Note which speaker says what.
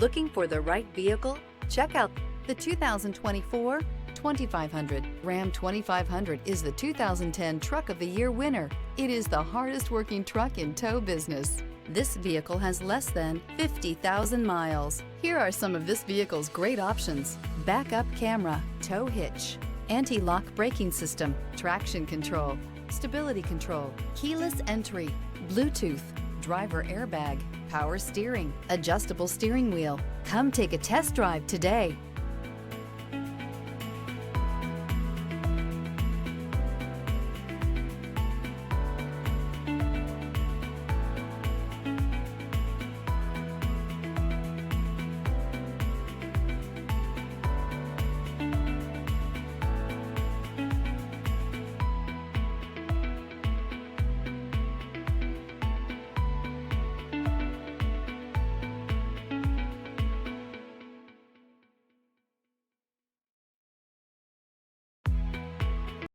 Speaker 1: Looking for the right vehicle? Check out the 2024 2500. Ram 2500 is the 2010 Truck of the Year winner. It is the hardest working truck in tow business. This vehicle has less than 50,000 miles. Here are some of this vehicle's great options: backup camera, tow hitch, anti-lock braking system, traction control, stability control, keyless entry, Bluetooth, driver airbag, power steering, adjustable steering wheel. Come take a test drive today.